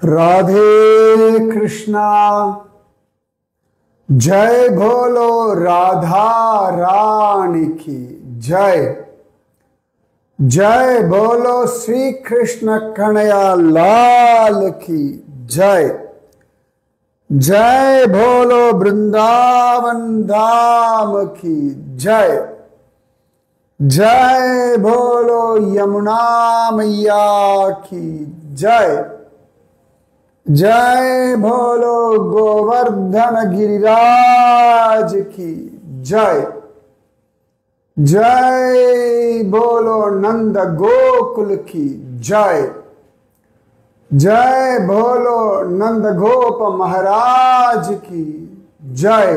राधे कृष्णा जय बोलो राधा रानी की जय। जय बोलो श्री कृष्ण कन्हैया लाल की जय। जय बोलो वृंदावन धाम की जय। जय बोलो यमुना मैया की जय। जय बोलो गोवर्धन गिरिराज की जय। जय बोलो नंद गोकुल की जय। जय बोलो नंद गोप महाराज की जय।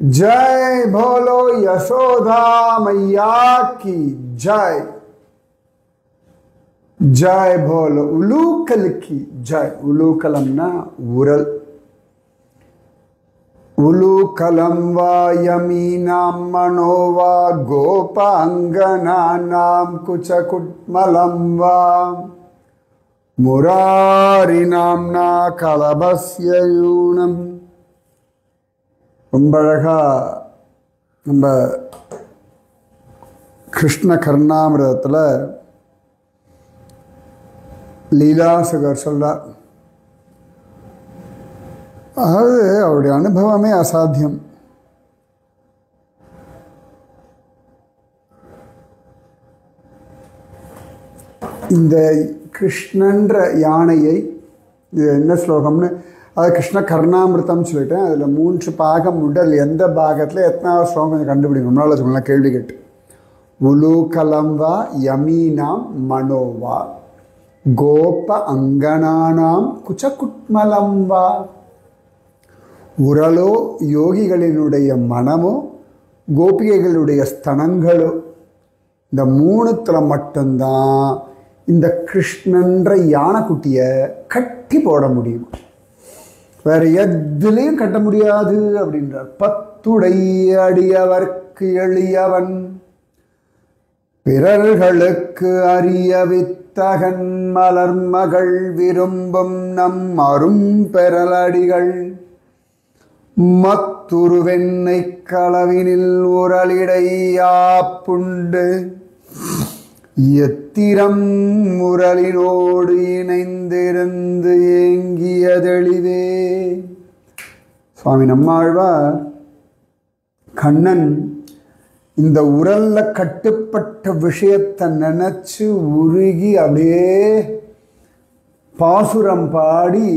जय बोलो यशोदा मैया की जय। जय बोलो उलूकल की जय। उलूकलमना उरल। उलूकलम वा यमीनां मनो वा गोपांगनानां कुचकुट्मलं वा मुरारी नाम्ना कलबस्य यूनम। ரொம்ப அழகா நம்ம கிருஷ்ண கர்ணாமிரதத்தில் லீலாசுகர் சொல்றார். அதாவது அவருடைய அனுபவமே அசாத்தியம். இந்த கிருஷ்ணன்ற யானையை, இது என்ன ஸ்லோகம்னு, அது கிருஷ்ண கர்ணாமிருத்தம் சொல்லிட்டேன். அதில் 3 பாகம் உடல், எந்த பாகத்தில் எத்தனாவது ஸ்லோகம் கொஞ்சம் கண்டுபிடிக்கணும். முன்னால் சொல்லலாம் கேள்வி கேட்டு. உலூகலம் வா யமீனாம் மனோவா கோப அங்கனானாம் குச்சகுட்மலம் வா. உரலோ யோகிகளினுடைய மனமோ கோபிகைகளுடைய ஸ்தனங்களோ, இந்த 3த்துல மட்டும்தான் இந்த கிருஷ்ணன்ற யானைக்குட்டியை கட்டி போட முடியும். வேற எதுலையும் கட்ட முடியாது அப்படின்றார். 10 அடியவர்க்கு எளியவன் பிறர்களுக்கு அறிய வித்தகன் மலர்மகள் விரும்பும் நம் அரும் பெறலடிகள் மத்துருவெண்ணை களவினில் உரலிடையாப்புண்டு எத்திரம் முரலினோடு இணைந்திருந்து ஏங்கியதெளிவே. சுவாமி நம்மாழ்வார் கண்ணன் இந்த உரல்ல கட்டுப்பட்ட விஷயத்தை நினைச்சு உருகி அப்படியே பாசுரம் பாடி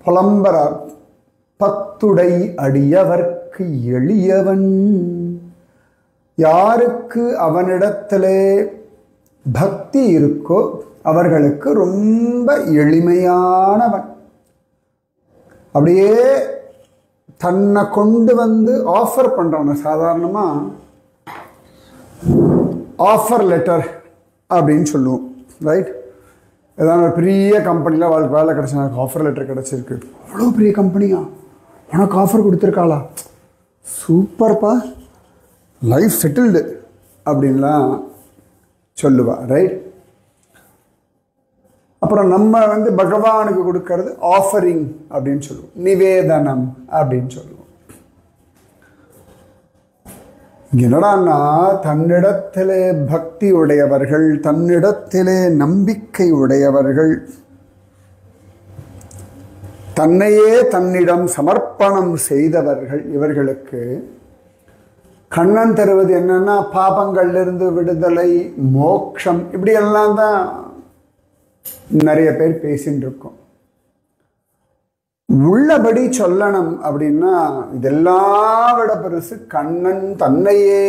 புலம்பரார். 10 அடியவர்க்கு எளியவன். யாருக்கு அவனிடத்திலே பக்தி இருக்கோ அவர்களுக்கு ரொம்ப எளிமையானவன். அப்படியே தன்னை கொண்டு வந்து ஆஃபர் பண்றான். சாதாரணமா ஆஃபர் லெட்டர் அப்படின்னு சொல்லுவோம், ரைட்? ஏதாவது ஒரு பெரிய கம்பெனியில் அவளுக்கு வேலை கிடைச்சா, எனக்கு ஆஃபர் லெட்டர் கிடச்சிருக்கு. அவ்வளோ பெரிய கம்பெனியா, உனக்கு ஆஃபர் கொடுத்துருக்காளா, சூப்பர்ப்பா, லைஃப் செட்டில்டு அப்படின்லாம் சொல்லுவா, ரைட்? அப்புறம் நம்ம வந்து பகவானுக்கு கொடுக்கறது ஆஃபரிங் அப்படின்னு சொல்லுவோம், நிவேதனம் அப்படின்னு சொல்லுவோம். என்னடான்னா, தன்னிடத்திலே பக்தி உடையவர்கள், தன்னிடத்திலே நம்பிக்கை உடையவர்கள், தன்னையே தன்னிடம் சமர்ப்பணம் செய்தவர்கள், இவர்களுக்கு கண்ணன் தருவது என்னன்னா பாபங்கள்லிருந்து விடுதலை, மோட்சம். இப்படியெல்லாம் தான் நிறைய பேர் பேசிட்டு இருக்கோம். உள்ளபடி சொல்லணும் அப்படின்னா இதெல்லாம் விட பெருசு கண்ணன் தன்னையே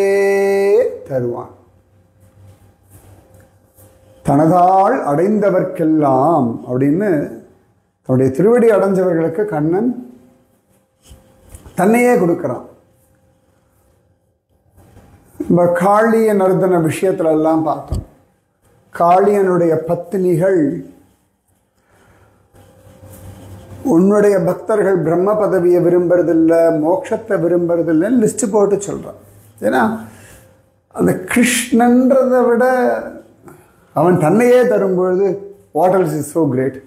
தருவான். தனதால் அடைந்தவர்க்கெல்லாம் அப்படின்னு தன்னுடைய திருவடி அடைஞ்சவர்களுக்கு கண்ணன் தன்னையே கொடுக்கிறான். நம்ம காளிய நர்தன விஷயத்துல எல்லாம் பார்த்தோம். காளியனுடைய பத்தினிகள், உன்னுடைய பக்தர்கள் பிரம்ம பதவியை விரும்புறதில்லை, மோட்சத்தை விரும்புறதில்லைன்னு லிஸ்ட் போட்டு சொல்றான். ஏன்னா அந்த கிருஷ்ணன்றதை விட அவன் தன்னையே தரும்பொழுது what else is so great?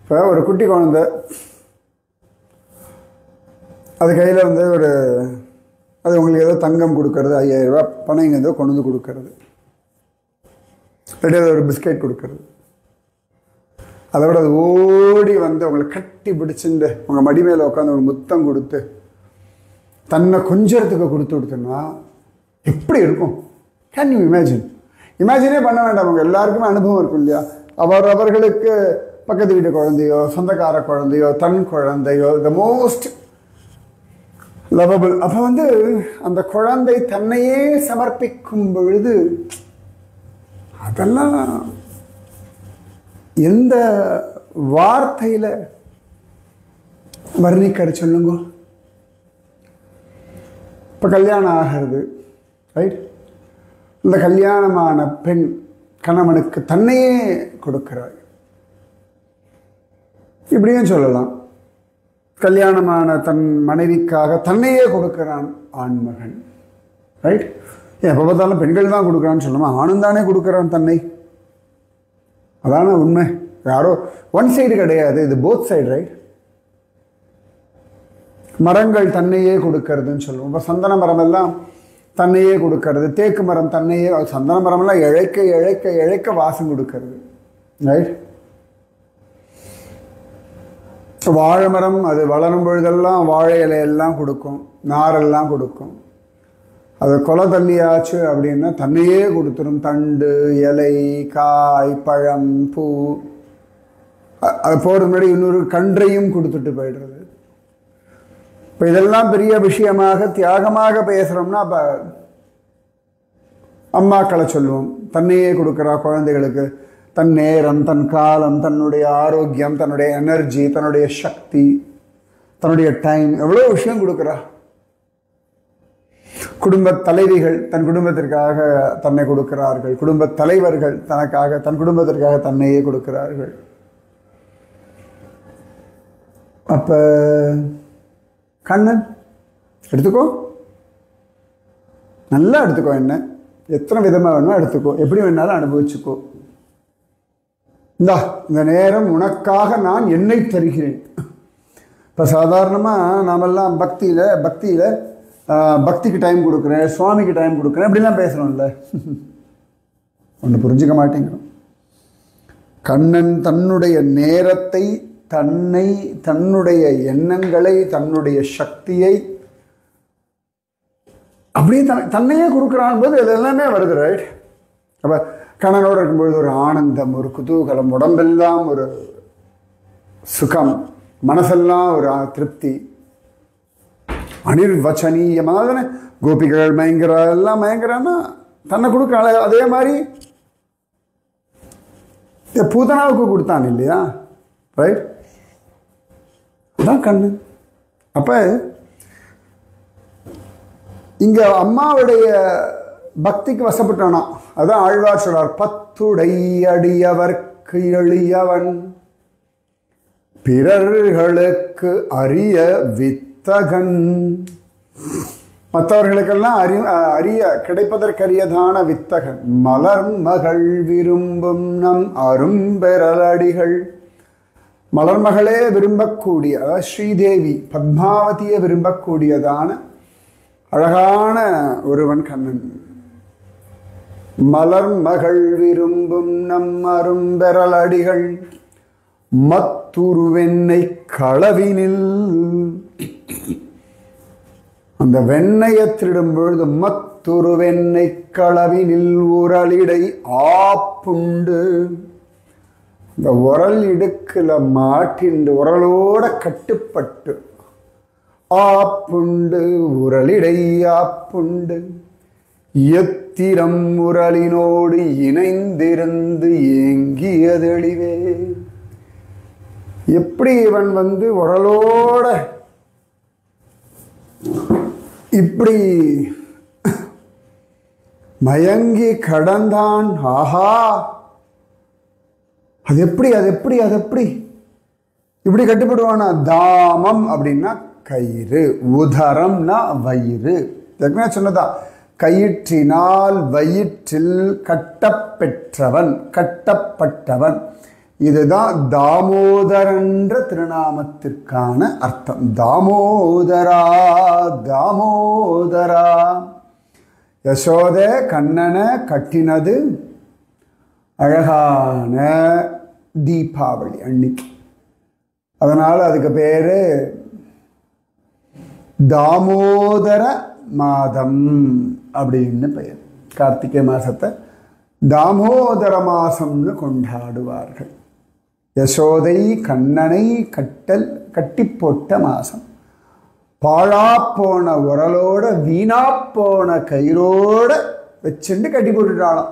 இப்போ ஒரு குட்டி குழந்தை அது கையில் வந்து அது உங்களுக்கு ஏதோ தங்கம் கொடுக்கறது, 5000 ரூபா பணம் ஏதோ கொண்டு வந்து கொடுக்கறது, இல்லாட்டி ஒரு பிஸ்கெட் கொடுக்கறது. அதோட அது ஓடி வந்து உங்களை கட்டி பிடிச்சிட்டு உங்கள் மடி மேலே உட்காந்து ஒரு முத்தம் கொடுத்து தன்னை கொஞ்சத்துக்கு கொடுத்துன்னா எப்படி இருக்கும்? Can you imagine? இமேஜினே பண்ண வேண்டாம். அவங்க எல்லாருக்குமே அனுபவம் இருக்கும் இல்லையா? அவர்களுக்கு பக்கத்து வீட்டு குழந்தையோ, சொந்தக்கார குழந்தையோ, தன் குழந்தையோ, த மோஸ்ட் லவபிள். அப்போ வந்து அந்த குழந்தை தன்னையே சமர்ப்பிக்கும் பொழுது அதெல்லாம் எந்த வார்த்தையில் வர்ணிக்கிற சொல்லுங்க. இப்போ கல்யாணம் ஆகிறது, ரைட்? இந்த கல்யாணமான பெண் கணவனுக்கு தன்னையே கொடுக்கிறார். இப்படியும் சொல்லலாம். கல்யாணமான தன் மனைவிக்காக தன்னையே கொடுக்கிறான் ஆண்மகன், ரைட்? எப்போ பார்த்தாலும் பெண்கள் தான் கொடுக்குறான்னு சொல்லலாமா? ஆணும் தானே கொடுக்குறான் தன்னை. அதான உண்மை. யாரோ ஒன் சைடு கிடையாது, இது போத் சைடு, ரைட்? மரங்கள் தன்னையே கொடுக்கறதுன்னு சொல்லுவோம். இப்போ சந்தன மரம் எல்லாம் தன்னையே கொடுக்கறது, தேக்கு மரம் தன்னையே, சந்தன மரம்லாம் இழைக்க இழைக்க இழைக்க வாசம் கொடுக்கறது, ரைட்? வாழை மரம் அது வளரும் பொழுதெல்லாம் வாழை இலையெல்லாம் கொடுக்கும், நாரெல்லாம் கொடுக்கும். அது கொலை தள்ளியாச்சு அப்படின்னா தன்னையே கொடுத்துரும். தண்டு, இலை, காய், பழம், பூ. அது போகிறது முன்னாடி இன்னொரு கன்றையும் கொடுத்துட்டு போயிடுறது. இப்போ இதெல்லாம் பெரிய விஷயமாக தியாகமாக பேசுகிறோம்னா அப்போ அம்மாக்களை சொல்லுவோம். தன்னையே கொடுக்குறா குழந்தைகளுக்கு. தன் நேரம், தன் காலம், தன்னுடைய ஆரோக்கியம், தன்னுடைய எனர்ஜி, தன்னுடைய சக்தி, தன்னுடைய டைம், எவ்வளோ விஷயம் கொடுக்குறா. குடும்ப தலைவிகள் தன் குடும்பத்திற்காக தன்னை கொடுக்கிறார்கள். குடும்ப தலைவர்கள் தன் குடும்பத்திற்காக தன்னையே கொடுக்கிறார்கள். அப்ப கண்ணன் எடுத்துக்கோ, நல்லா எடுத்துக்கோ. என்ன எத்தனை விதமாக வேணுமோ எடுத்துக்கோ, எப்படி வேணாலும் அனுபவிச்சுக்கோ. இந்த நேரம் உனக்காக நான் என்னை தருகிறேன். இப்போ சாதாரணமாக நாமெல்லாம் பக்தியில் பக்திக்கு டைம் கொடுக்குறேன், சுவாமிக்கு டைம் கொடுக்குறேன், அப்படிலாம் பேசுகிறோம்ல. ஒன்று புரிஞ்சுக்க மாட்டேங்கிறோம். கண்ணன் தன்னுடைய நேரத்தை, தன்னுடைய எண்ணங்களை, தன்னுடைய சக்தியை அப்படியே தன்னையே கொடுக்குறான் போது இது எல்லாமே வருது, ரைட்? அப்போ கண்ணனோடு இருக்கும்பொழுது ஒரு ஆனந்தம், ஒரு குதூகலம், உடம்பெல்லாம் ஒரு சுகம், மனசெல்லாம் ஒரு திருப்தி, அனிர்வச்சனீயமாக தானே. கோபிகள் மயங்கர எல்லாம் மயங்கரான்னா தன்னை கொடுக்குறாள். அதே மாதிரி பூதனாவுக்கு கொடுத்தான் இல்லையா, ரைட்? அதான் கண்ணன். அப்போ இங்கே அம்மாவுடைய பக்திக்கு வசப்பட்டானா. அதான் ஆழ்வார் சொல்றார், பத்துடை அடியவர்க்கு எளியவன் பிறர்களுக்கு அரிய வித்தகன். மற்றவர்களுக்கெல்லாம் அரிய கிடைப்பதற்கரியதான வித்தகன். மலர் மகள் விரும்பும் நம் அரும்பெறலடிகள். மலர்மகளே விரும்பக்கூடிய, அதாவது ஸ்ரீதேவி பத்மாவதியை விரும்பக்கூடியதான அழகான ஒருவன் கண்ணன். மலர் மகள் விரும்பும் நம் அரும்பெறலடிகள் மத்துருவெண்ணை களவினில். அந்த வெண்ணையை திருடும் பொழுது மத்துருவெண்ணை களவினில் உரலிடை ஆப்புண்டு. இந்த உரல் இடுக்கில் மாட்டிண்டு உரலோட கட்டுப்பட்டு ஆப்புண்டு உரலிடை ஆப்புண்டு எத்திரம் உரலினோடு இணைந்திருந்து ஏங்கியதெளிவே. எப்படி இவன் உரலோட இப்படி மயங்கி கடந்தான். ஆஹா, அது எப்படி இப்படி கட்டுப்படுவானா? தாமம் அப்படின்னா கயிறு, உதரம்னா வயிறு. ஏற்கனவே சொன்னதா, கயிற்றினால் வயிற்றில் கட்டப்பெற்றவன், கட்டப்பட்டவன். இதுதான் தாமோதரன்ற திருநாமத்திற்கான அர்த்தம். தாமோதரா தாமோதரா. யசோதை கண்ணனை கட்டினது அழகான தீபாவளி அன்னைக்கு. அதனால் அதுக்கு பேர் தாமோதர மாதம் அப்படின்னு பெயர். கார்த்திகை மாதத்தை தாமோதர மாசம்னு கொண்டாடுவார்கள். யசோதை கண்ணனை கட்டி போட்ட மாசம். பாழாப்போன உரலோட வீணாப்போன கயிறோட வச்சுட்டு கட்டி போட்டுட்டாளாம்.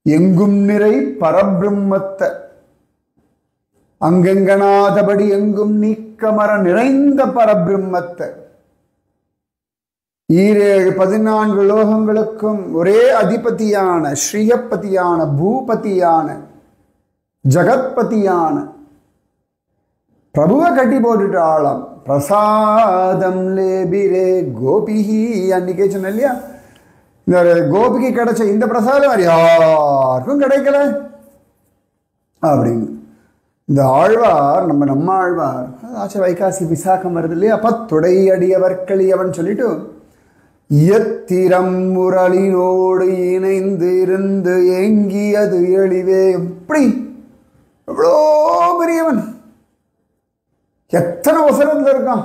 எங்கும் நிறை பரபிரம்மத்தை அங்கங்கனாதபடி எங்கும் நீக்கமர நிறைந்த பரபிரம்மத்தை 14 லோகங்களுக்கும் ஒரே அதிபதியான, ஸ்ரீயப்பதியான, பூபதியான, ஜகத்பதியான பிரபுவை கட்டி போட்டுட்டாளாம். பிரசாதம் லேபிரே கோபிஹி. அன்னைக்கே சொன்ன இல்லையா, இந்த கோபிக்கு கிடைச்ச இந்த பிரசாதம் யாருக்கும் கிடைக்கல அப்படின்னு. இந்த ஆழ்வார் நம்ம ஆழ்வார் ஆச்ச வைகாசி விசாகம் வருது இல்லையா, பத்துடை அடியவர்களியவன் சொல்லிட்டு எத்திரம் முரளினோடு இணைந்து இருந்து ஏங்கியது எளிவே. எப்படி எவ்வளோ பெரியவன், எத்தனை அவசரத்தில் இருக்கான்,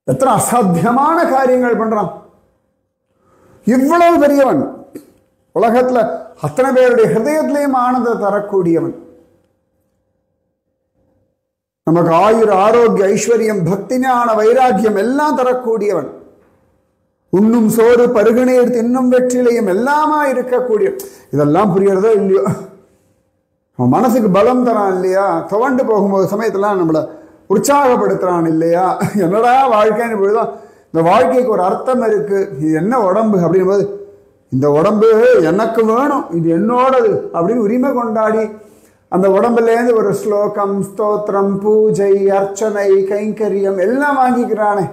எத்தனை அசாத்தியமான காரியங்கள் பண்றான். இவ்வளவு பெரியவன், உலகத்துல அத்தனை பேருடைய ஹிருதயத்திலையும் ஆனந்தத்தை தரக்கூடியவன், நமக்கு ஆயுர் ஆரோக்கிய ஐஸ்வர்யம் பக்தி ஞான வைராக்கியம் எல்லாம் தரக்கூடியவன், உண்ணும் சோறு பருகுநீர் தின்னும் வெற்றிலையும் எல்லாமா இருக்கக்கூடிய. இதெல்லாம் புரியறதோ இல்லையோ, அவன் மனசுக்கு பலம் தரான் இல்லையா, துவண்டு போகும்போது சமயத்தெல்லாம் நம்மளை உற்சாகப்படுத்துறான் இல்லையா. என்னடா வாழ்க்கைன்னு போதுதான், இந்த வாழ்க்கைக்கு ஒரு அர்த்தம் இருக்கு, இது என்ன உடம்பு அப்படின்போது இந்த உடம்பு எனக்கு வேணும், இது என்னோடது அப்படின்னு உரிமை கொண்டாடி அந்த உடம்புலேருந்து ஒரு ஸ்லோகம், ஸ்தோத்திரம், பூஜை, அர்ச்சனை, கைங்கரியம் எல்லாம் வாங்கிக்கிறானே.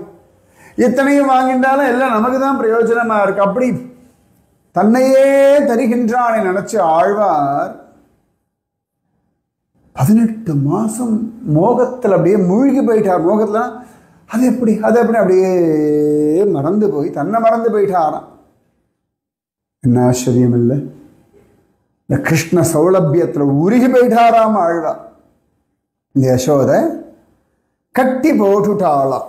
இத்தனையும் வாங்கிட்டாலும் எல்லாம் நமக்கு தான் பிரயோஜனமா இருக்கு. அப்படி தன்னையே தருகின்றானே நினைச்ச ஆழ்வார் 18 மாசம் மோகத்தில் அப்படியே மூழ்கி போயிட்டார். மோகத்துல அது எப்படி அப்படியே மறந்து போய் தன்னை மறந்து போயிட்டாராம். என்ன ஆச்சரியம் இல்லை, இந்த கிருஷ்ண சௌலபியத்துல உருகி போயிட்டாராம் ஆழ்வார். இந்த யசோதை கட்டி போட்டுட்டாளாம்.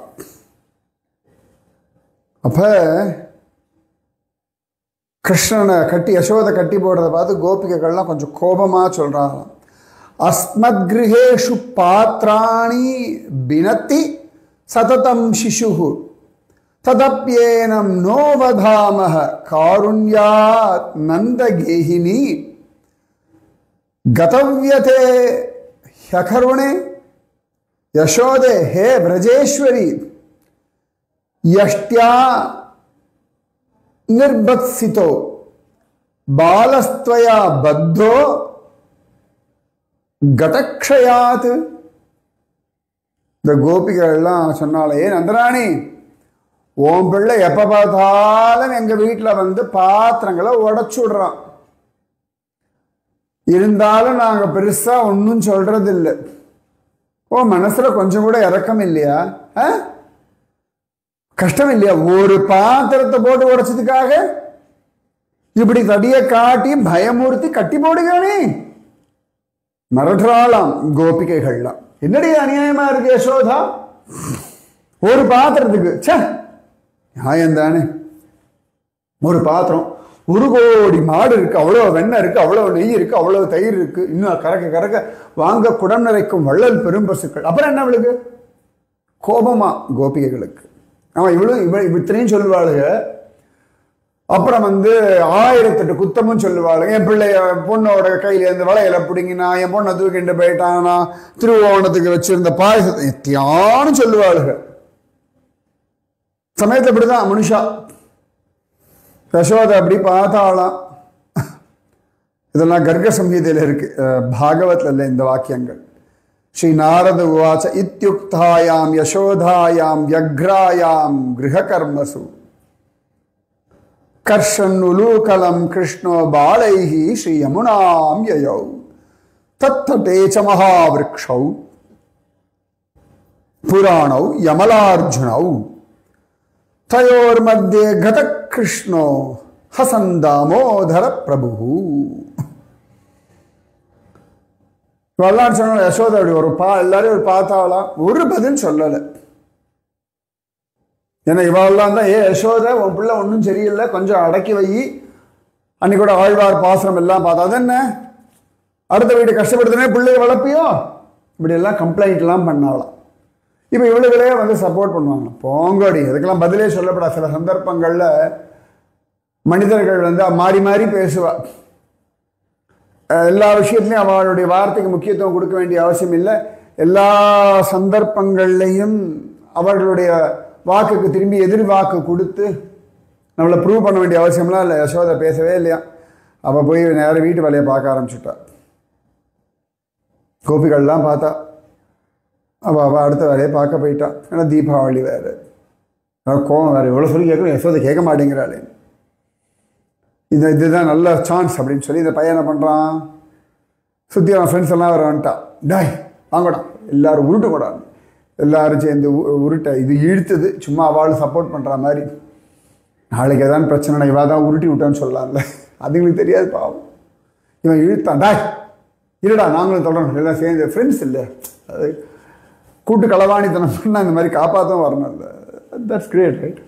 அப்ப கிருஷ்ணனை கட்டி யசோதை கட்டி போடுறத பார்த்து கோபிகைகள்லாம் கொஞ்சம் கோபமா சொல்றாங்களாம். அஸ்மத் கிருஹேஷு பாத்ராணி பினத்தி சததம் சிசுஹு ததப்யேனம் நோவதாமஹ காருண்யாத் நந்தகேஹினி கதவ்யதே ஹ்யகருணே யசோதே ஹே பிரஜேஸ்வரி யஷ்ட்யா நிர்பத்சிதோ பாலஸ்த்வயா பத்தோ கடக்ஷயாத். இந்த கோபிகள்லாம் சொன்னாலே, நந்தராணி ஓம் பிள்ளை எப்ப பார்த்தாலும் எங்க வீட்டில் வந்து பாத்திரங்களை உடைச்சு விடுறான், இருந்தாலும் நாங்க பெருசா ஒன்றும் சொல்றது இல்லை. ஓ மனசுல கொஞ்சம் கூட இறக்கம் இல்லையா, கஷ்டம் இல்லையா? ஒரு பாத்திரத்தை போட்டு உடைச்சதுக்காக இப்படி தடியை காட்டி பயமுறுத்தி கட்டி போடுகானே. மறட்டுறாளாம் கோபிகைகள்லாம். என்னடி அநியாயமா இருக்கு யசோதா, ஒரு பாத்திரத்துக்கு நியாயம் தானே. ஒரு பாத்திரம், 1 கோடி மாடு இருக்கு, அவ்வளோ வெண்ணெய் இருக்கு, அவ்வளோ நெய் இருக்கு, அவ்வளோ தயிர் இருக்கு, இன்னும் கறக்க வாங்க குடம் நிறைக்கும் வள்ளல் பெரும்பசுக்கள். அப்புறம் என்ன அவளுக்கு கோபமா கோபிகைகளுக்கு? அவன் இத்தனையும் சொல்லுவாளுங்க. அப்புறம் வந்து 1008 குத்தமும் சொல்லுவாளுங்க. என் பிள்ளைய பொண்ணோட கையில இருந்து வளையல பிடிங்கினா, என் பொண்ணை தூக்கிட்டு போயிட்டானா, திருவோணத்துக்கு வச்சிருந்த பாயசத்தை எத்தியானும் சொல்லுவாளுங்க. சமயத்தில் அப்படிதான் மனுஷா. யசோதை அப்படி பார்த்தாலாம். இதெல்லாம் கர்க சம்ஹிதையில் இருக்கு, பாகவத்ல இல்லை இந்த வாக்கியங்கள். ஸ்ரீ நாரத உவாச்ச இத்யுக்தாயாம் யசோதாயாம் வ்யக்ராயாம் கிரககர்மசு கர்ஷன்னுலூகலம் கிருஷ்ணோ பாலைஹி ஸ்ரீ யமுனாம் யயௌ தத்ததே ச மகாவிருக்ஷௌ புராணௌ யமலார்ஜுனௌ தயோர்மத்யே கத கிருஷ்ணோ ஹசன் தாமோதர பிரபு. வரலாறு சொன்ன யசோதா அப்படி எல்லாரையும் ஒரு பார்த்தாலாம், ஒரு பதில் சொல்லலை. ஏன்னா இவாள்லாம் தான், யசோதா உன் பிள்ளை ஒன்றும் சரியில்லை, கொஞ்சம் அடக்கி வை. அன்னைக்கு கூட ஆழ்வார் பாசனம் எல்லாம் பார்த்தா அது என்ன, அடுத்த வீட்டு கஷ்டப்படுத்துனே பிள்ளைய வளர்ப்பியோ, இப்படி எல்லாம் கம்ப்ளைண்ட்லாம் பண்ணாலாம். இப்போ இவளுகளே வந்து சப்போர்ட் பண்ணுவாங்க. போங்கோடி, இதுக்கெல்லாம் பதிலே சொல்லப்படாது. சில சந்தர்ப்பங்களில் மனிதர்கள் வந்து மாறி மாறி பேசுவா. எல்லா விஷயத்துலையும் அவளுடைய வார்த்தைக்கு முக்கியத்துவம் கொடுக்க வேண்டிய அவசியம் இல்லை. எல்லா சந்தர்ப்பங்கள்லையும் அவர்களுடைய வாக்குக்கு திரும்பி எதிர் வாக்கு கொடுத்து நம்மளை ப்ரூவ் பண்ண வேண்டிய அவசியம்லாம் இல்லை. யசோதை பேசவே இல்லையா. அவள் போய் நேரம் வீட்டு வேலையை பார்க்க ஆரம்பிச்சுட்டா. கோபிகள்லாம் பார்த்தா, அவள் அடுத்த வேலையை பார்க்க போயிட்டா. ஏன்னா தீபாவளி வேறு, கோவம் வேறு. எவ்வளோ சொல்லி கேட்கணும், யசோதை கேட்க மாட்டேங்கிறாளே. இதுதான் நல்ல சான்ஸ் அப்படின்னு சொல்லி இந்த பையன் என்ன பண்ணுறான், சுற்றி அவன் ஃப்ரெண்ட்ஸ் எல்லாம் வேறு வந்துட்டான். டாய் வாங்கடா, எல்லோரும் உருட்டு கூடாது, எல்லோரும் சேர்ந்து உருட்டை. இது இழுத்துது, சும்மா அவளும் சப்போர்ட் பண்ணுற மாதிரி. நாளைக்கு எதாவது பிரச்சனை இவா தான் உருட்டி விட்டான்னு சொல்லலாம்ல, அதுங்களுக்கு தெரியாது பாவம். இவன் இழுத்தான், டாய் இருடா நாங்களும் தொடரணும், எல்லாம் சேர்ந்து ஃப்ரெண்ட்ஸ் இல்லை, அது கூட்டு களவாணித்தனம் பண்ணால் இந்த மாதிரி காப்பாற்றும் வரணும். இல்லை, தட்ஸ் கிரேட் ரைட்.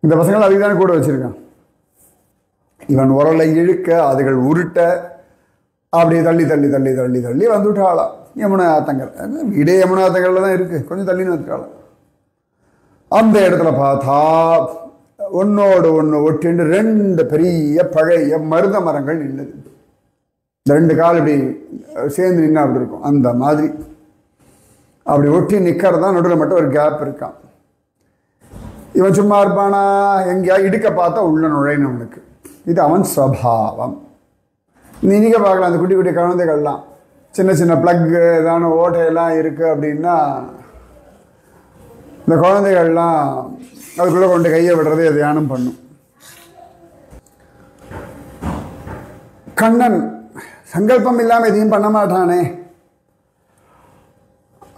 இந்த பசங்களை அதுக்கு தானே கூட வச்சுருக்கான். இவன் உரலை இழுக்க, அதுகள் உருட்ட, அப்படியே தள்ளி தள்ளி தள்ளி தள்ளி தள்ளி வந்துவிட்டாளாம் யமுனா ஆத்தங்கர். வீடே யமுனா ஆத்தங்கரில் தான் இருக்குது, கொஞ்சம் தள்ளின்னு வந்துட்டாளாம். அந்த இடத்துல பார்த்தா ஒன்னோடு ஒன்று ஒட்டிண்டு 2 பெரிய பழைய மருத மரங்கள் நின்றுது. 2 கால் இப்படி சேர்ந்து நின்று அப்படி இருக்கும், அந்த மாதிரி அப்படி ஒட்டி நிற்கிறது தான். நடுவில் மட்டும் ஒரு கேப் இருக்கான். இவன் சும்மா இருப்பானா, எங்கேயா இடுக்க பார்த்தா உள்ள நுழையணும் அவனுக்கு. இது அவன் ஸ்வபாவம். நீங்கள் பார்க்கலாம், அந்த குட்டி குட்டி குழந்தைகள்லாம் சின்ன சின்ன ப்ளக்கு ஏதான ஓட்டையெல்லாம் இருக்குது அப்படின்னா, இந்த குழந்தைகள்லாம் அதுக்குள்ளே கொண்டு கையை விடுறது தியானம் பண்ணும். கண்ணன் சங்கல்பம் இல்லாமல் எதையும் பண்ண மாட்டானே.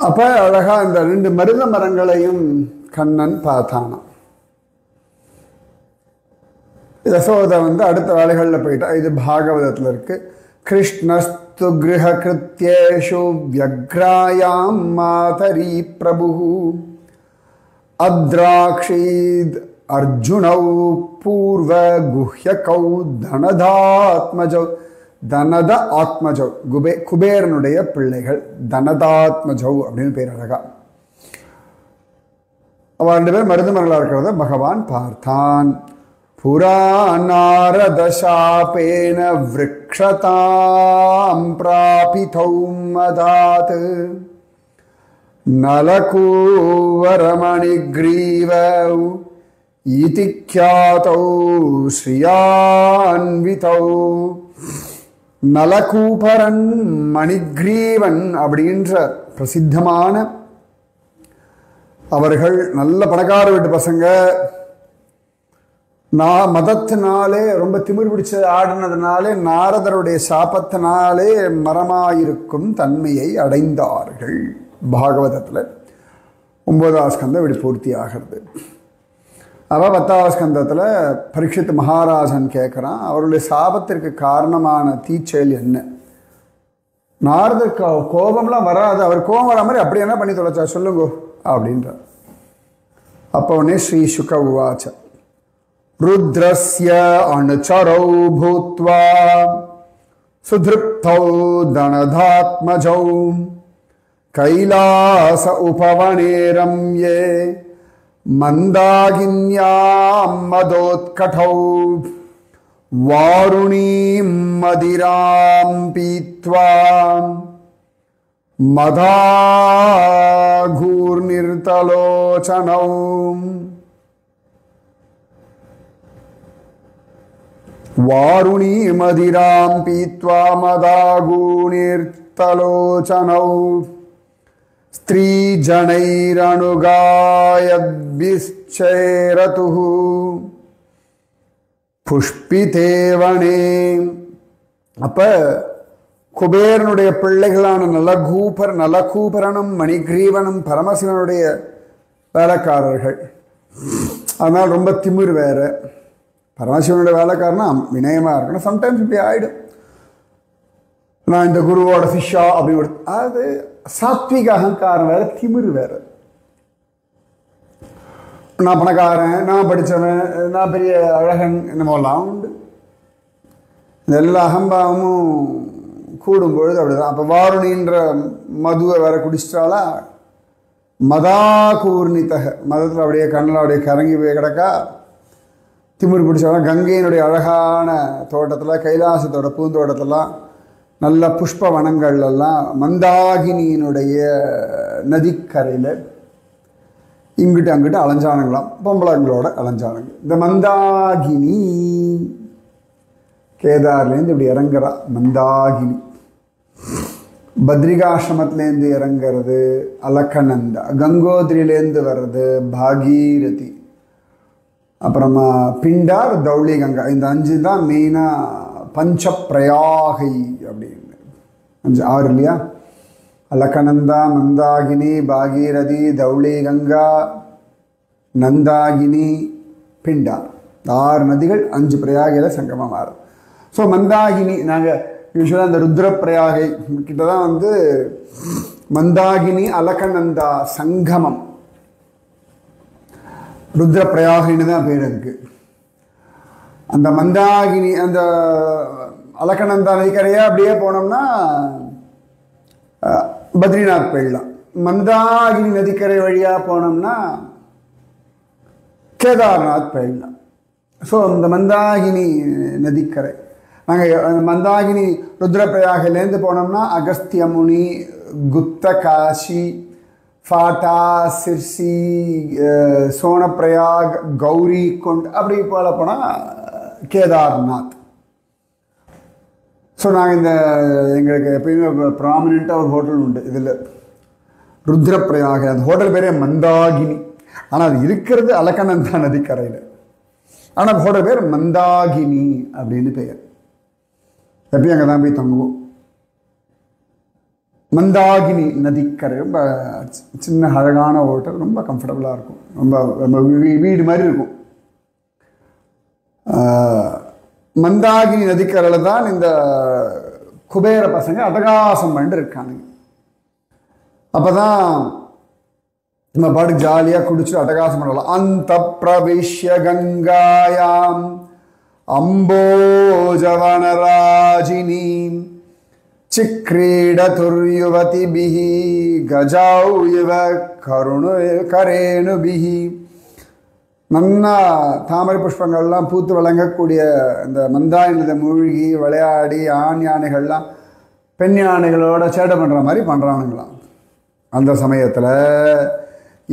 அப்போ அழகாக இந்த 2 மருத மரங்களையும் கண்ணன் பார்த்தானான். யசோதை வந்து அடுத்த வேலைகளில் போயிட்டா. இது பாகவதத்தில் இருக்கு. கிருஷ்ணஸ்து கிரக கிருத்யேஷு வியக்ராயாம் மாதரி பிரபு அத்ராக்ஷீத் அர்ஜுனௌ பூர்வ குஹ்யகௌ தனதாத்மஜௌ. தனத ஆத்மஜௌ, குபேரனுடைய பிள்ளைகள், தனதாத்மஜௌ அப்படின்னு பேர். அழகா அவள் 2 பேர் மருதமர்களாக இருக்கிறத பகவான் பார்த்தான். புரா நாரதசாபேன விரக்ஷதாம் பிராபிதௌ மதாத் நலகூவரமணிக்ரீவௌ இதி க்யாதௌ ஸ்ரீயான்விதௌ. நலகூபரன் மணிக்ரீவன் அப்படின்ற பிரசித்தமான அவர்கள் நல்ல பணக்கார வீட்டு பசங்க. மதத்தினாலே ரொம்ப திமிர் பிடிச்ச ஆடினதுனாலே நாரதருடைய சாபத்தினாலே மரமாயிருக்கும் தன்மையை அடைந்தார்கள். பாகவதத்தில் 9ஆம் ஸ்கந்தம் இப்படி பூர்த்தி ஆகிறது. அப்போ 10ஆம் ஸ்கந்தத்தில் பரீட்சித் மகாராஜன் கேட்குறான், அவருடைய சாபத்திற்கு காரணமான தீச்செயல் என்ன? நாரதர் கோபம்லாம் வராது, அவர் கோபம் வரா மாதிரி அப்படி என்ன பண்ணி தொலைச்சா சொல்லுங்க அப்படின்றார். அப்போ உடனே ஸ்ரீ சுக உவாச்ச ருத்ரஸ்ய அனுச்சரௌ பூத்வா சுத்ருப்தௌ தனதாத்மஜௌ கைலாச உபவனேரம் யே மந்தாகின்யாம் மதோத்கடௌ வாருணீம் மதிராம் பீத்வா மதாகூர்நிர்தலோச்சனௌ. வாருணி மதிராம் பீத்வா மதாகூர்நிர்தலோச்சனௌ ஸ்திரீஜனைரணுகாயத்பிச்சைரதுஹு புஷ்பிதேவனே. அப்ப குபேரனுடைய பிள்ளைகளான நலகூபரனும் மணிகிரீவனும் பரமசிவனுடைய வேலைக்காரர்கள். அதனால் ரொம்ப திமிர் வேற. பரமசிவனுடைய வேலைக்காரனா வினயமாக இருக்கணும். சம்டைம்ஸ் இப்படி ஆகிடும். நான் இந்த குருவோட சிஷ்யா அப்படி அது சாத்விக அகங்காரம் வேற, திமிர் வேற. நான் பணக்காரன், நான் படித்தவன், நான் பெரிய அழகன், என்னமோலாம் உண்டு. இந்த எல்லா அகம்பாவமும் கூடும்பொழுது அப்படிதான். அப்போ வாருணின்ற மதுவை வேற குடிச்சிட்டாலா மதா கூர்ணித்தக, மதத்தில் அப்படியே கண்ணில் அப்படியே கரங்கி போய் கிடக்கா. திமிர் பிடிச்சாலும் கங்கையினுடைய அழகான தோட்டத்தில், கைலாசத்தோட பூந்தோட்டத்தெல்லாம், நல்ல புஷ்ப வனங்கள்லாம், மந்தாகினியினுடைய நதிக்கரையில் இங்கிட்டு அங்கிட்டு அலைஞ்சானுங்களாம். பொம்பளைங்களோட அலைஞ்சானுங்க. இந்த மந்தாகினி கேதார்லேருந்து இப்படி இறங்குறா. மந்தாகினி பத்ரிகாசிரமத்திலேருந்து இறங்கிறது அலக்கநந்தா, கங்கோத்ரியிலேருந்து வர்றது பாகீரதி, அப்புறமா பிண்டார், தௌளி கங்கா. இந்த 5 தான் மெயினாக பஞ்சப்பிரயாகை அப்படின்னு. 5 6 இல்லையா? அலக்கநந்தா, மந்தாகினி, பாகீரதி, தௌளி கங்கா, நந்தாகினி, பிண்டார். 6 நதிகள் 5 பிரயாகையில் சங்கமமாக மாறும். ஸோ மந்தாகினி நாங்கள் யூஸ்வலாக அந்த ருத்ரப்பிரயாகை கிட்ட தான் வந்து மந்தாகினி அலக்கநந்தா சங்கமம். ருத்ரப்பிரயாகின்னு தான் பேர் அதுக்கு. அந்த மந்தாகினி அந்த அலக்கநந்தா நதிக்கரையாக அப்படியே போனோம்னா பத்ரிநாத் போயிடலாம். மந்தாகினி நதிக்கரை வழியாக போனோம்னா கேதார்நாத் போயிடலாம். ஸோ இந்த மந்தாகினி நதிக்கரை நாங்கள் மந்தாகினி ருத்ரப்பிரயாகிலேருந்து போனோம்னா அகஸ்திய முனி, குப்த காஷி, ஃபாட்டா, சிர்சி, சோனப்பிரயாக், கௌரி குண்ட் அப்படி போல போனால் கேதார்நாத். ஸோ நாங்கள் இந்த எங்களுக்கு எப்பயுமே ப்ராமினெண்ட்டாக ஒரு ஹோட்டல் உண்டு இதில், ருத்ரப்பிரயாக. அந்த ஹோட்டல் பேரே மந்தாகினி. ஆனால் அது இருக்கிறது அலக்கநந்தா நதிக்கரையில். ஆனால் ஹோட்டல் பேர் மந்தாகினி அப்படின்னு பெயர். எப்பயும் அங்கே தான் போய் தங்குவோம். மந்தாகினி நதிக்கரை ரொம்ப சின்ன அழகான ஹோட்டல், ரொம்ப கம்ஃபர்டபுளாக இருக்கும். ரொம்ப வீடு மாதிரி இருக்கும். மந்தாகினி நதிக்கரையில் தான் இந்த குபேர பசங்க அட்டகாசம் பண்ணிட்டு இருக்கானுங்க. அப்போ தான் நம்ம பாட்டுக்கு ஜாலியாக குடிச்சு அட்டகாசம் பண்ணலாம். அந்த பிரவிஷ்ய கங்காயாம் அம்போஜவனராஜினி சிக்ரீடதுர்யுவதிபிஹி கஜௌ இவ கரேணுபிஹி. நன்னா தாமரை புஷ்பங்கள்லாம் பூத்து வழங்கக்கூடிய இந்த மந்தாகினியில் மூழ்கி விளையாடி ஆண் யானைகள்லாம் பெண் யானைகளோட சேட்டை பண்ணுற மாதிரி பண்ணுறானுங்களாம். அந்த சமயத்தில்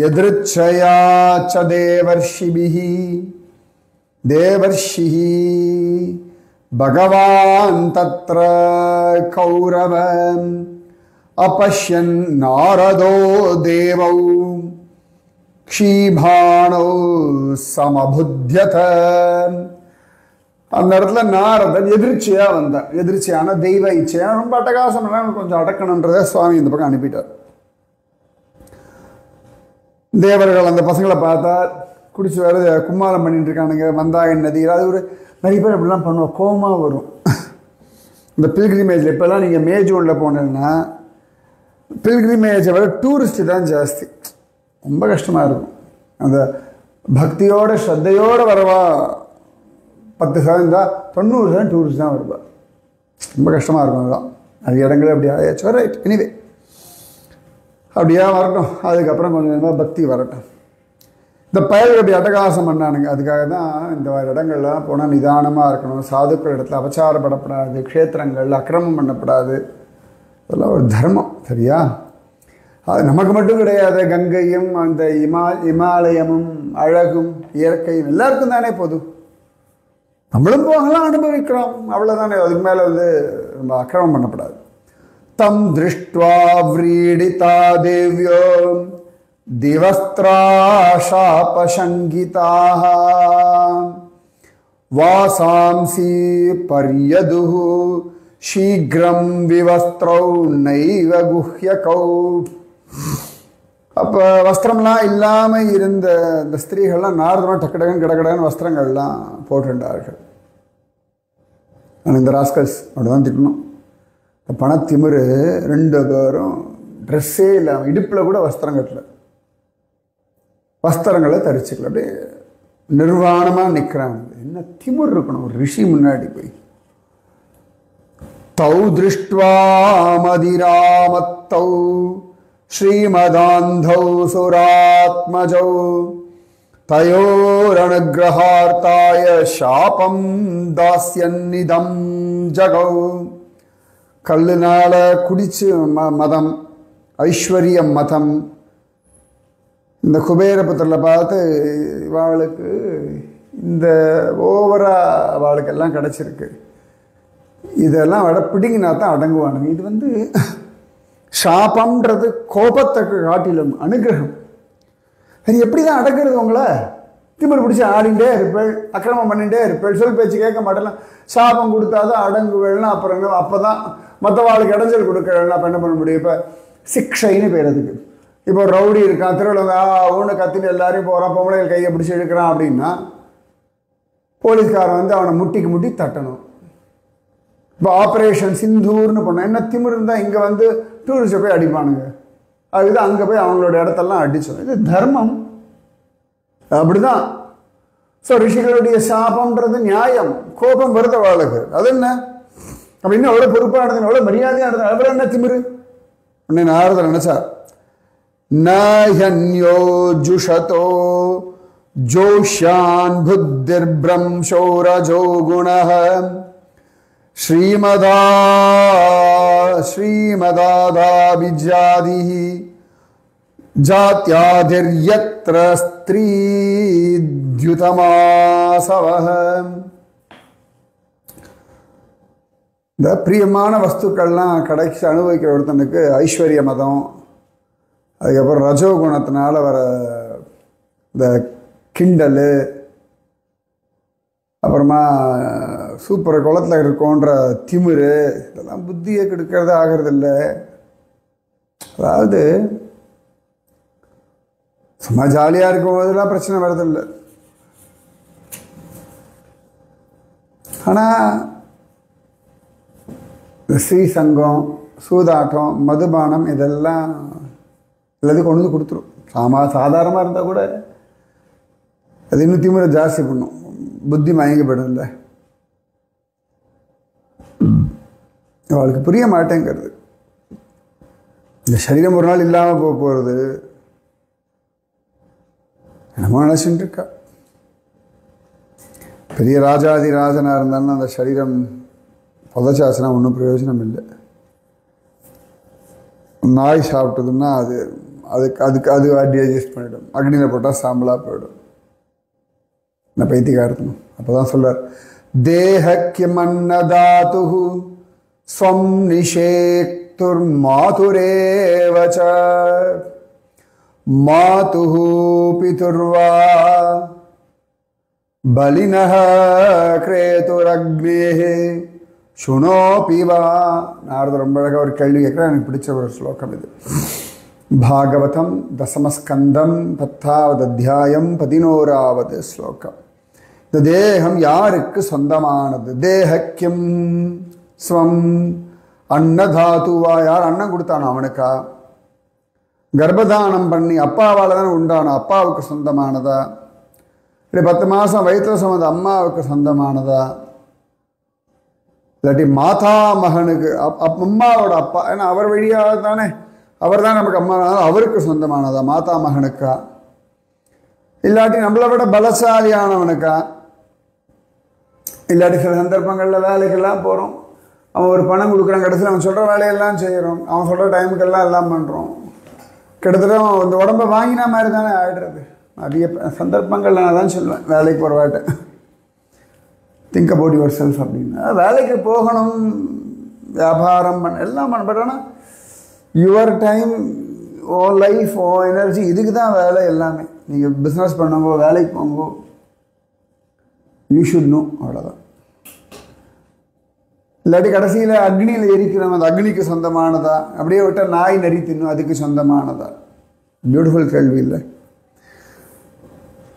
எதிர்ச்சயாச்ச தேவர்ஷிஹி பகவான் தத்ர கௌரவம் அபஷ்யன் நாரதோ தேவௌ க்ஷீபாணோ சமபுத்தியத. அந்த இடத்துல நாரதன் எதிர்ச்சியாக வந்தார். எதிர்ச்சியான தெய்வ இச்சையாக ரொம்ப அட்டகாசம் கொஞ்சம் அடக்கணுன்றதை சுவாமி இந்த பக்கம் அனுப்பிட்டார். தேவர்கள் அந்த பசங்களை பார்த்தா குடிச்சு வேறு கும்மாளம் பண்ணிட்டு இருக்கானுங்க மந்தாகினி நதியில். அது ஒரு நிறைய பேர் அப்படிலாம் பண்ணுவோம், கோமாக வரும். இந்த பில்கிரிமேஜில் இப்போல்லாம் நீங்கள் மேஜூனில் போனீங்கன்னா பில்கிரிமேஜை விட டூரிஸ்ட்டு தான் ஜாஸ்தி. ரொம்ப கஷ்டமாக இருக்கும். அந்த பக்தியோட ஸ்ரத்தையோடு வரவா 10% தான், 90% டூரிஸ்ட் தான் வருவா. ரொம்ப கஷ்டமாக இருக்கும். அதுதான் அது இடங்களே அப்படி ஆயாச்சு. ரைட், எனிவே அப்படியா வரட்டும். அதுக்கப்புறம் கொஞ்சம் கொஞ்சமாக பக்தி வரட்டும். இந்த பயல்கள் அப்படி அட்டகாசம் பண்ணானுங்க. அதுக்காக தான் இந்த மாதிரி இடங்கள்லாம் போனால் நிதானமாக இருக்கணும். சாதுக்கள் இடத்துல அபச்சாரப்படப்படாது, க்ஷேத்திரங்கள் அக்கிரமம் பண்ணப்படாது. இதெல்லாம் ஒரு தர்மம், சரியா? அது நமக்கு மட்டும் கிடையாது. கங்கையும் அந்த இமாலயமும் அழகும் இயற்கையும் எல்லாருக்கும் தானே பொது. நம்மளும் போகலாம், அனுபவிக்கிறோம், அவ்வளோதானே. அதுக்கு மேலே நம்ம அக்கிரமம் பண்ணப்படாது. தம் திருஷ்ட்வா விரீடிதா தேவ்யோ திவஸ்திராஷாபசங்கிதாக வாசாம்சி பர்யதுஹு சீக்ரம் விவஸ்திரௌ நைவ குஹ்யகௌ. அப்போ வஸ்திரம்லாம் இல்லாமல் இருந்த இந்த ஸ்திரீகள்லாம் நாரதமாக டக்கு கடகடன்னு வஸ்திரங்கள்லாம் போட்டுட்டார்கள். ஆனால் இந்த ராஸ்கல்ஸ் அப்படிதான் திட்டணும். பணத்திமிரு 2 பேரும் ட்ரெஸ்ஸே இல்லாமல் இடுப்பில் கூட வஸ்திரம் கட்டல, வஸ்திரங்களை தரிச்சுக்கல, அப்படியே நிர்வாணமாக நிற்கிறாங்க. என்ன திமிர் இருக்கணும் ஒரு ரிஷி முன்னாடி போய். தௌ திருஷ்ட்வா மதிராமத்தௌ ஸ்ரீமதாந்தௌ சுராத்மஜௌ தயோரனுக்ரஹார்த்தாய சாபம் தாஸ்யன்னிதம் ஜகௌ. கல்லுனால குடிச்சு மதம், ஐஸ்வர்ய மதம். இந்த குபேரபுத்திரில் பார்த்து இவாளுக்கு இந்த ஓவரா அவளுக்கெல்லாம் கிடச்சிருக்கு. இதெல்லாம் விட பிடிங்கினா தான் அடங்குவானுங்க. இது சாபம்ன்றது கோபத்தை காட்டிலும் அனுகிரகம். அது எப்படி தான் அடங்குறது? உங்களை திமிர் பிடிச்சி ஆடிண்டே இருப்பேள், அக்கிரமம் பண்ணிகிட்டே இருப்பேள், சொல் பேச்சு கேட்க மாட்டேலாம். சாபம் கொடுத்தாதான் அடங்குவேள்னா அப்புறம் அப்போ தான் மற்றவாளுக்கு இடைஞ்சல் கொடுக்கலன்னா அப்போ என்ன பண்ண முடியும்? இப்போ சிக்ஷைன்னு பேர் அதுக்கு. இப்போ ரவுடி இருக்கான், திருவிழா ஊனை கத்தின்னு எல்லாரையும் போகிறான், பொம்பளைகள் கையை பிடிச்சி இழுக்கிறான் அப்படின்னா போலீஸ்காரன் அவனை முட்டி தட்டணும். இப்போ ஆப்ரேஷன் சிந்தூர்னு பண்ணோம். என்ன திமிர் இருந்தால் இங்கே டூரிஸ்ட்டை போய் அடிப்பானுங்க, அதுக்கு அங்கே போய் அவங்களோட இடத்தெல்லாம் அடித்தோம். இது தர்மம், அப்படிதான். ஸோ ரிஷிகளுடைய சாபம்ன்றது நியாயம். கோபம் வருத வாழ்க்கை அது என்ன அப்படின்னு அவ்வளோ பொறுப்பானது, எவ்வளோ மரியாதையானது, அவ்வளோ என்ன திமிரு அப்படின்னு நாரதர் நினைச்சார். நயன்யோ ஜுஷதோ ஜோஷ்யான் புத்திர் பிரம்சோ ரஜோ குணஹ ஸ்ரீமதாதாபிஜாதிஹி ஜாத்யாதிர்யத்ர ஸ்திரீத்யுதமாசவஹ. இந்த பிரியமான வஸ்துக்கள்லாம் கிடைச்சி அனுபவிக்கிற ஒருத்தனுக்கு ஐஸ்வர்ய மதம், அதுக்கப்புறம் ரஜோகுணத்தினால வர இந்த கிண்டல், அப்புறமா சூப்பர் குளத்தில் இருக்கோன்ற திமிரு, இதெல்லாம் புத்தியை கெடுக்கிறது ஆகிறதில்ல. அதாவது சும்மா ஜாலியாக இருக்கும் போதெல்லாம் பிரச்சனை வரதில்லை. ஆனால் ஸ்ரீசங்கம், சூதாட்டம், மதுபானம் இதெல்லாம் எல்லாத்தையும் கொண்டு வந்து கொடுத்துரும். சாதாரணமாக இருந்தால் கூட அது இன்னும் திமிரை ஜாஸ்தி பண்ணும், புத்தி மயங்கி போயிடும்ல. அவளுக்கு புரிய மாட்டேங்கிறது. இந்த சரீரம் ஒரு நாள் இல்லாமல் போகிறது என்னமோ நினச்சிட்டு இருக்கா. பெரிய ராஜாதிராஜனாக இருந்தாலும் அந்த சரீரம் புதைச்சாச்சுன்னா ஒன்றும் பிரயோஜனம் இல்லை. நாய் சாப்பிட்டதுன்னா அது டைஜஸ்ட் பண்ணிவிடும், அக்னியில் போட்டால் சாம்பலாக போயிடும். நான் பைத்தியக்காரத்தணும். அப்போ தான் சொல்கிறார், தேஹக்கியமன்னதாத்து ஸ்வம் நிஷேக்துர் மாதுரேவச மாதுஹு பிதுர்வா பலினஹ கிரேதுரக்னேஹே சுனோபிவா. நாரதர் ரொம்ப அழகாக ஒரு கேள்வி கேட்குறேன், எனக்கு பிடிச்ச ஒரு ஸ்லோகம் இது. பாகவதம் தசமஸ்கந்தம் 10வது அத்தியாயம் 11வது ஸ்லோகம். இந்த தேகம் யாருக்கு சொந்தமானது? தேஹக்கியம் ஸ்வம் அன்னதாத்துவா. யார் அன்னம் கொடுத்தானோ அவனுக்கா? கர்ப்பதானம் பண்ணி அப்பாவால் தானே உண்டானோ அப்பாவுக்கு சொந்தமானதா? இல்லை 10 மாதம் வயிற்றுல சுமந்த அம்மாவுக்கு சொந்தமானதா? இல்லாட்டி மாதா மகனுக்கு அம்மாவோட அப்பா, ஏன்னா அவர் வழியாக தானே, அவர் தான் நமக்கு அம்மா, அவருக்கு சொந்தமானதா மாதா மகனுக்கா? இல்லாட்டி நம்மளை விட பலசாலியானவனுக்கா? இல்லாட்டி சில சந்தர்ப்பங்களில் வேலைக்கெல்லாம் போகிறோம், அவன் ஒரு பணம் கொடுக்குறான், கடைசியில் அவன் சொல்கிற வேலையெல்லாம் செய்கிறோம், அவன் சொல்கிற டைமுக்கெல்லாம் எல்லாம் பண்ணுறோம். கிட்டத்தட்ட இந்த உடம்பை வாங்கின மாதிரி தானே ஆகிடுறது. நிறைய சந்தர்ப்பங்களில் நான் தான் சொல்லுவேன், வேலைக்கு போகிற வாட்டை திங்க் அபவுட் யுவர் செல்ஃப் அப்படின்னா. வேலைக்கு போகணும், வியாபாரம் எல்லாம் பண்ண, பட் ஆனால் யுவர் டைம், ஓ லைஃப், ஓ எனர்ஜி, இதுக்கு தான் வேலை எல்லாமே. நீங்கள் பிஸ்னஸ் பண்ணுங்கோ, வேலைக்கு போங்கோ, யூ ஷுட் நோ, அவ்வளோதான். இல்லாட்டி கடைசியில் அக்னியில் எரிக்கிறோம், அது அக்னிக்கு சொந்தமானதா, அப்படியே விட்டால் நாய் நரி தின்னும், அதுக்கு சொந்தமானதா? பியூட்டிஃபுல் கேள்வி இல்லை?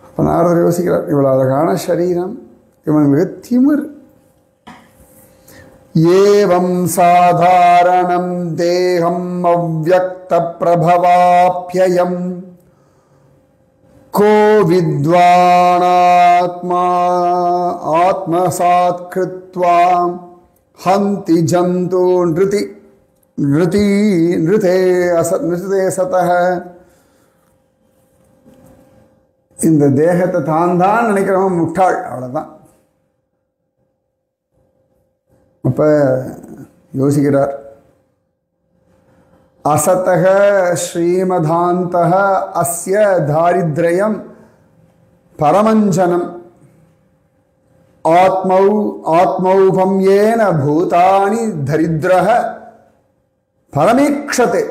இப்போ நாரதர் யோசிக்கிறார், இவ்வளோ அழகான சரீரம், இவங்களுக்கு திமிர். ஏவம் சாதாரணம் தேகம் அவ்யக்த பிரபவாப்யயம் கோ வித்வானாத்மா ஆத்மசாத் கிருத்வா ஹந்தி ஜந்து நிருதே சதஹ. இந்த தேகத்தை தான் நினைக்கிறவன் முட்டாள், அவ்வளோதான். அப்போ யோசிக்கிறார், அசதக ஸ்ரீமதாந்தக அஸ்ய தாரித்ரயம் பரமஞ்சனம் ஆத்மௌபம் ஏன பூதானி தரித்ரஹ பரமீக்ஷதே.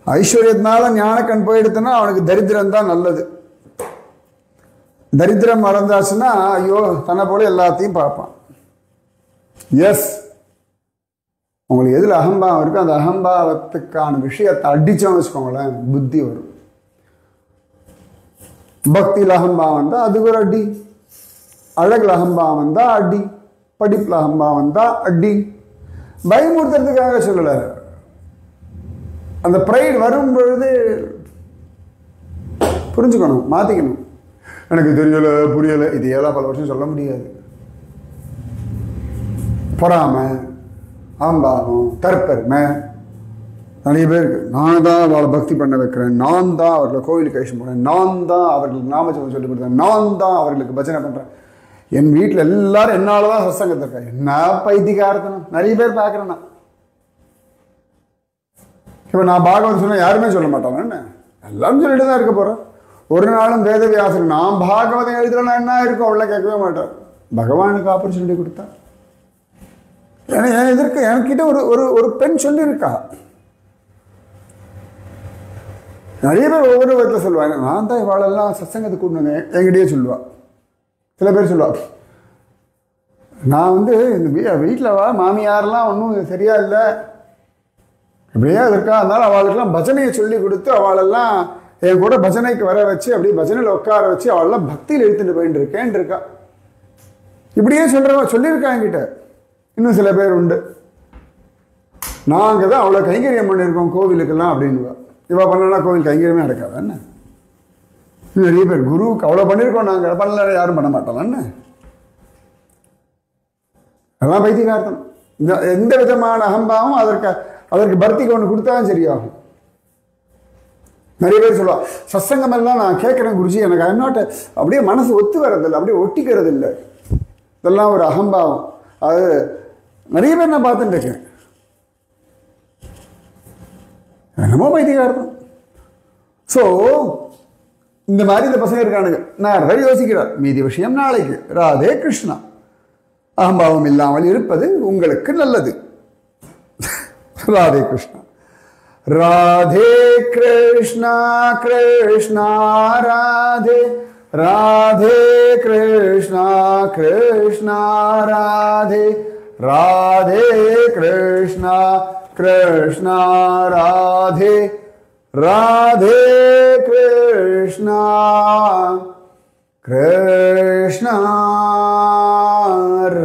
ஐஸ்வர்யத்தினால ஞானக்கண் போயிடுத்துன்னா அவனுக்கு தரித்திரம் தான் நல்லது. தரித்திரம் மறந்தாச்சுன்னா ஐயோ தன்னை போல எல்லாத்தையும் பார்ப்பான். எஸ், உங்களுக்கு எதில் அகம்பாவம் இருக்கோ அந்த அகம்பாவத்துக்கான விஷயத்தை அடிச்சோன்னு வச்சுக்கோங்களேன், புத்தி வரும். பக்தியில் அகம்பாவம் வந்தால் அதுக்கு ஒரு அடி, அழகில் அகம்பாவம் வந்தால் அடி, படிப்பில் அகம்பாவம் வந்தால் அடி. பயமுறுத்துறதுக்காக சொல்லலை, அந்த ப்ரைட் வரும் பொழுது புரிஞ்சுக்கணும், மாற்றிக்கணும். எனக்கு தெரியலை புரியலை இது ஏழா பல வருஷம் சொல்ல முடியாது. பொறாமை, ஆம்பாவம், தற்பெருமை நிறைய பேருக்கு. நான் தான் அவளை பக்தி பண்ண வைக்கிறேன், நான் தான் அவர்களை கோவிலுக்கு கழிச்சு போகிறேன், நான் தான் அவர்களுக்கு நாமஜபம் சொல்லிக் கொடுத்தேன், நான் தான் அவர்களுக்கு பஜனை பண்ணுறேன், என் வீட்டில் எல்லாரும் என்னால் தான் சத்சங்கத்தில் இருக்காங்க. என்ன பைத்தியக்காரத்தனம் நிறைய பேர் பார்க்குறேன். நான் இப்போ நான் பாகவதம் சொன்னால் யாருமே சொல்ல மாட்டாங்க, என்ன எல்லாரும் சொல்லிட்டு தான் இருக்க போகிறேன். ஒரு நாளும் வேதவியாசர் நான் பாகவதம் எழுதுறேன்னா என்ன இருக்கும் அவ்வளோ கேட்கவே மாட்டார். பகவானுக்கு ஆப்பர்ச்சுனிட்டி கொடுத்தா. ஏன்னா எதற்கு என்கிட்ட ஒரு பெண் சொல்லியிருக்கா. நிறைய பேர் ஒவ்வொரு விதத்தில் சொல்லுவாங்க, நான் தான் இவாளெல்லாம் சத்சங்கத்துக்கு கூட்டு வந்தேன் என்கிட்டயே சொல்லுவா. சில பேர் சொல்லுவா, நான் வந்து இந்த வீட்டில் மாமியாரெலாம் ஒன்றும் சரியா இல்லை இப்படியே இருக்கா, அதனால அவளுக்கெல்லாம் பஜனையை சொல்லி கொடுத்து அவளெல்லாம் என் கூட பஜனைக்கு வர வச்சு அப்படியே பஜனையில் உட்கார வச்சு அவளெல்லாம் பக்தியில் எடுத்துட்டு போயிட்டு இருக்கேன் இருக்கா. இப்படியே சொல்லியிருக்கா என்கிட்ட. இன்னும் சில பேர் உண்டு, நாங்கள் தான் அவ்வளோ கைங்கரியம் பண்ணியிருக்கோம் கோவிலுக்கெல்லாம் அப்படின்வா. இவா பண்ணனா கோவில் கைங்கரியமே நடக்காது என்ன. நிறைய பேர் குருவுக்கு அவ்வளோ பண்ணியிருக்கோம், நாங்கள் பண்ணல யாரும் பண்ண மாட்டோம் என்ன. அதெல்லாம் பைத்தியகார்த்தம். எந்த விதமான அகம்பாவம் அதற்கு பக்திக்கு ஒன்று கொடுத்தாலும் சரியாகும். நிறைய பேர் சொல்லுவா, சத்சங்கம் எல்லாம் நான் கேட்குறேன் குருஜி, எனக்கு ஐம் நாட் அப்படியே மனசு ஒத்து வரதில்லை, அப்படியே ஒட்டிக்கிறது இல்லை. இதெல்லாம் ஒரு அகம்பாவம். அது நிறைய பேர் நான் பார்த்துட்டு இருக்கேன். என்னமோ பைத்தியகார்த்தம். ஸோ இந்த மாதிரி இந்த பசங்க இருக்கானுங்க. நான் நிறைய யோசிக்கிறார், மீதி விஷயம் நாளைக்கு. ராதே கிருஷ்ணா. அகம்பாவம் இல்லாமல் இருப்பது உங்களுக்கு நல்லது. ராதே கிருஷ்ணா. ராதே கிருஷ்ணா கிருஷ்ணா ராதே, ராதே கிருஷ்ணா கிருஷ்ணா ராதே, ராதே கிருஷ்ணா கிருஷ்ணா ராதே, ராதே கிருஷ்ணா கிருஷ்ணா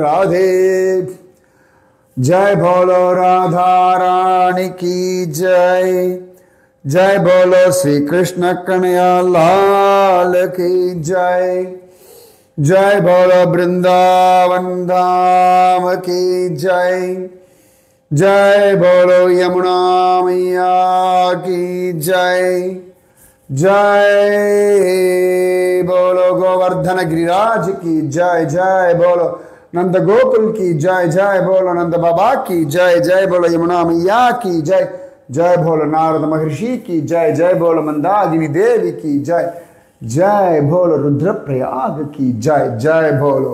ராதே. जय बोलो राधा रानी की जय, जय बोलो श्री कृष्ण कन्हैया लाल की जय, जय बोलो वृंदावन धाम की जय, जय बोलो यमुना मैया की जय, जय बोलो गोवर्धन गिरिराज की जय, जय बोलो नंद गोकुल की जय, जय बोलो नंद बाबा की जय, जय बोलो यमुना मैया की जय, जय बोलो नारद महर्षि की जय, जय बोलो मंदाकिनी देवी की जय, जय बोलो रुद्रप्रयाग की जय, जय बोलो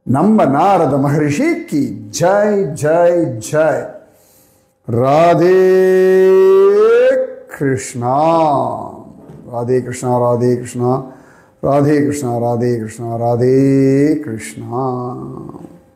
नम्ब नारद महर्षि की जय, जय जय. राधे कृष्णा, राधे कृष्णा, राधे कृष्णा, ராதே கிருஷ்ணா ராதே கிருஷ்ணா ராதே கிருஷ்ணா.